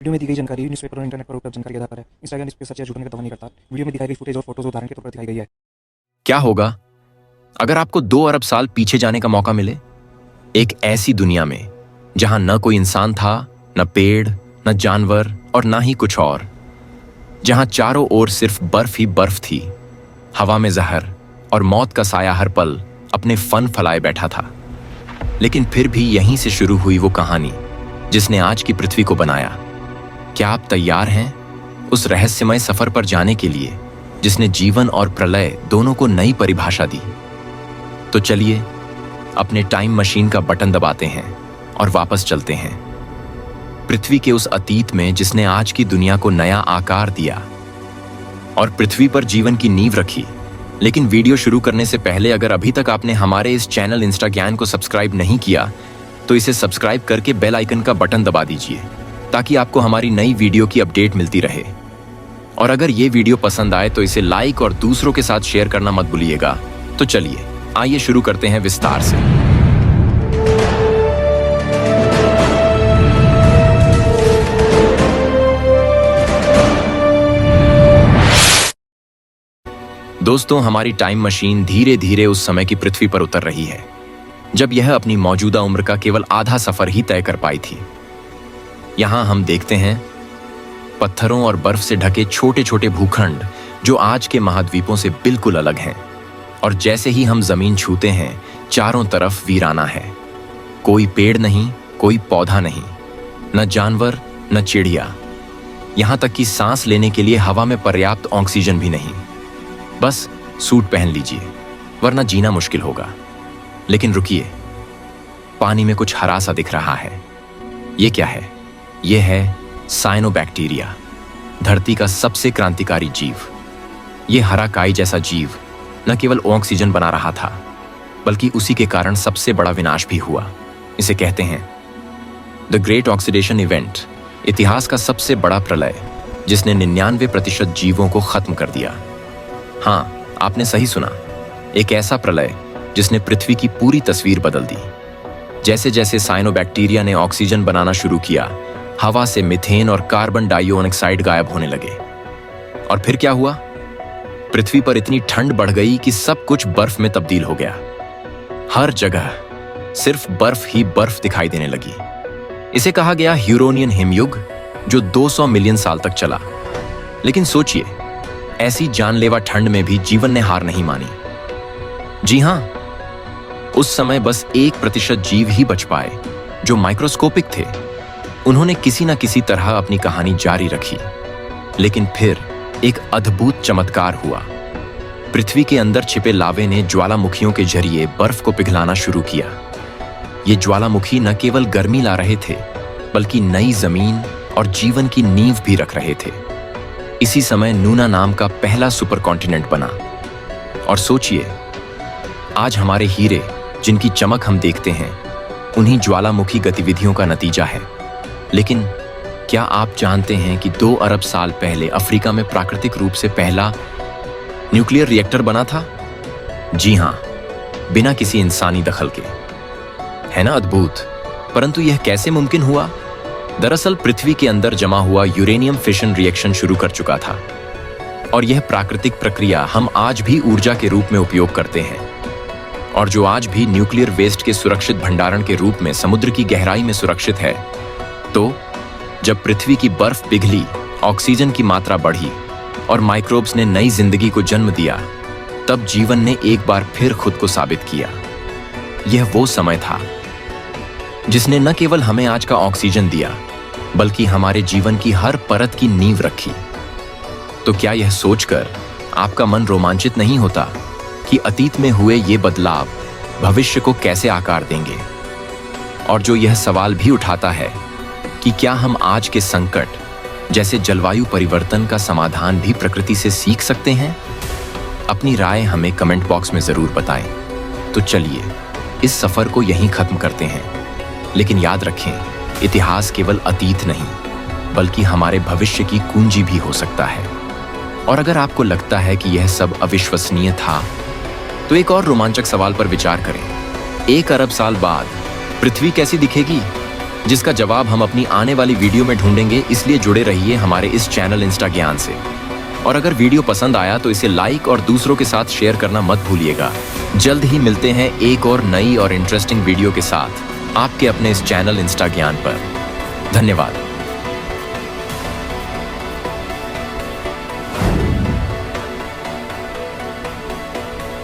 Video में दी गई जानकारी न्यूज़पेपर और इंटरनेट पर उपलब्ध जानकारी के आधार पर है। इंस्टाग्राम इस पे सच या झूठ का दावा नहीं करता। वीडियो में दिखाई गई फुटेज और फोटोज उदाहरण के तौर पर दिखाई गई है। क्या होगा अगर आपको 2 अरब साल पीछे जाने का मौका मिले, एक ऐसी दुनिया में जहां न कोई इंसान था, न पेड़, न जानवर और ना ही कुछ और, जहां चारों ओर सिर्फ बर्फ ही बर्फ थी, हवा में जहर और मौत का साया हर पल अपने फन फैलाए बैठा था। लेकिन फिर भी यहीं से शुरू हुई वो कहानी जिसने आज की पृथ्वी को बनाया। क्या आप तैयार हैं उस रहस्यमय सफर पर जाने के लिए जिसने जीवन और प्रलय दोनों को नई परिभाषा दी? तो चलिए अपने टाइम मशीन का बटन दबाते हैं और वापस चलते हैं पृथ्वी के उस अतीत में जिसने आज की दुनिया को नया आकार दिया और पृथ्वी पर जीवन की नींव रखी। लेकिन वीडियो शुरू करने से पहले अगर अभी तक आपने हमारे इस चैनल इंस्टाग्राम को सब्सक्राइब नहीं किया तो इसे सब्सक्राइब करके बेल आइकन का बटन दबा दीजिए ताकि आपको हमारी नई वीडियो की अपडेट मिलती रहे। और अगर ये वीडियो पसंद आए तो इसे लाइक और दूसरों के साथ शेयर करना मत भूलिएगा। तो चलिए आइए शुरू करते हैं विस्तार से। दोस्तों, हमारी टाइम मशीन धीरे धीरे उस समय की पृथ्वी पर उतर रही है जब यह अपनी मौजूदा उम्र का केवल आधा सफर ही तय कर पाई थी। यहां हम देखते हैं पत्थरों और बर्फ से ढके छोटे छोटे भूखंड जो आज के महाद्वीपों से बिल्कुल अलग हैं। और जैसे ही हम जमीन छूते हैं, चारों तरफ वीराना है। कोई पेड़ नहीं, कोई पौधा नहीं, न जानवर न चिड़िया, यहां तक कि सांस लेने के लिए हवा में पर्याप्त ऑक्सीजन भी नहीं। बस सूट पहन लीजिए वरना जीना मुश्किल होगा। लेकिन रुकिए, पानी में कुछ हरा सा दिख रहा है। ये क्या है? यह है साइनोबैक्टीरिया, धरती का सबसे क्रांतिकारी जीव। यह हरा काई जैसा जीव न केवल ऑक्सीजन बना रहा था बल्कि उसी के कारण सबसे बड़ा विनाश भी हुआ। इसे कहते हैं द ग्रेट ऑक्सीडेशन इवेंट, इतिहास का सबसे बड़ा प्रलय जिसने 99% जीवों को खत्म कर दिया। हाँ, आपने सही सुना, एक ऐसा प्रलय जिसने पृथ्वी की पूरी तस्वीर बदल दी। जैसे जैसे साइनोबैक्टीरिया ने ऑक्सीजन बनाना शुरू किया, हवा से मीथेन और कार्बन डाइऑक्साइड गायब होने लगे। और फिर क्या हुआ? पृथ्वी पर इतनी ठंड बढ़ गई कि सब कुछ बर्फ में तब्दील हो गया। हर जगह सिर्फ बर्फ ही बर्फ दिखाई देने लगी। इसे कहा गया ह्यूरोनियन हिमयुग, जो 200 मिलियन साल तक चला। लेकिन सोचिए, ऐसी जानलेवा ठंड में भी जीवन ने हार नहीं मानी। जी हां, उस समय बस 1% जीव ही बच पाए जो माइक्रोस्कोपिक थे। उन्होंने किसी न किसी तरह अपनी कहानी जारी रखी। लेकिन फिर एक अद्भुत चमत्कार हुआ। पृथ्वी के अंदर छिपे लावे ने ज्वालामुखियों के जरिए बर्फ को पिघलाना शुरू किया। ये ज्वालामुखी न केवल गर्मी ला रहे थे बल्कि नई जमीन और जीवन की नींव भी रख रहे थे। इसी समय नूना नाम का पहला सुपर कॉन्टिनेंट बना। और सोचिए, आज हमारे हीरे जिनकी चमक हम देखते हैं, उन्हीं ज्वालामुखी गतिविधियों का नतीजा है। लेकिन क्या आप जानते हैं कि 2 अरब साल पहले अफ्रीका में प्राकृतिक रूप से पहला न्यूक्लियर रिएक्टर बना था? जी हां, बिना किसी इंसानी दखल के। है ना अद्भुत? परंतु यह कैसे मुमकिन हुआ? दरअसल पृथ्वी के अंदर जमा हुआ यूरेनियम फिशन रिएक्शन शुरू कर चुका था और यह प्राकृतिक प्रक्रिया हम आज भी ऊर्जा के रूप में उपयोग करते हैं और जो आज भी न्यूक्लियर वेस्ट के सुरक्षित भंडारण के रूप में समुद्र की गहराई में सुरक्षित है। तो जब पृथ्वी की बर्फ पिघली, ऑक्सीजन की मात्रा बढ़ी और माइक्रोब्स ने नई जिंदगी को जन्म दिया, तब जीवन ने एक बार फिर खुद को साबित किया। यह वो समय था जिसने न केवल हमें आज का ऑक्सीजन दिया बल्कि हमारे जीवन की हर परत की नींव रखी। तो क्या यह सोचकर आपका मन रोमांचित नहीं होता कि अतीत में हुए ये बदलाव भविष्य को कैसे आकार देंगे? और जो यह सवाल भी उठाता है कि क्या हम आज के संकट जैसे जलवायु परिवर्तन का समाधान भी प्रकृति से सीख सकते हैं? अपनी राय हमें कमेंट बॉक्स में जरूर बताएं। तो चलिए इस सफर को यहीं खत्म करते हैं। लेकिन याद रखें, इतिहास केवल अतीत नहीं बल्कि हमारे भविष्य की कुंजी भी हो सकता है। और अगर आपको लगता है कि यह सब अविश्वसनीय था तो एक और रोमांचक सवाल पर विचार करें। 1 अरब साल बाद पृथ्वी कैसी दिखेगी? जिसका जवाब हम अपनी आने वाली वीडियो में ढूंढेंगे, इसलिए जुड़े रहिए हमारे इस चैनल इंस्टा ज्ञान से। और अगर वीडियो पसंद आया तो इसे लाइक और दूसरों के साथ शेयर करना मत भूलिएगा। जल्द ही मिलते हैं एक और नई और इंटरेस्टिंग वीडियो के साथ आपके अपने इस चैनल इंस्टा ज्ञान पर। धन्यवाद।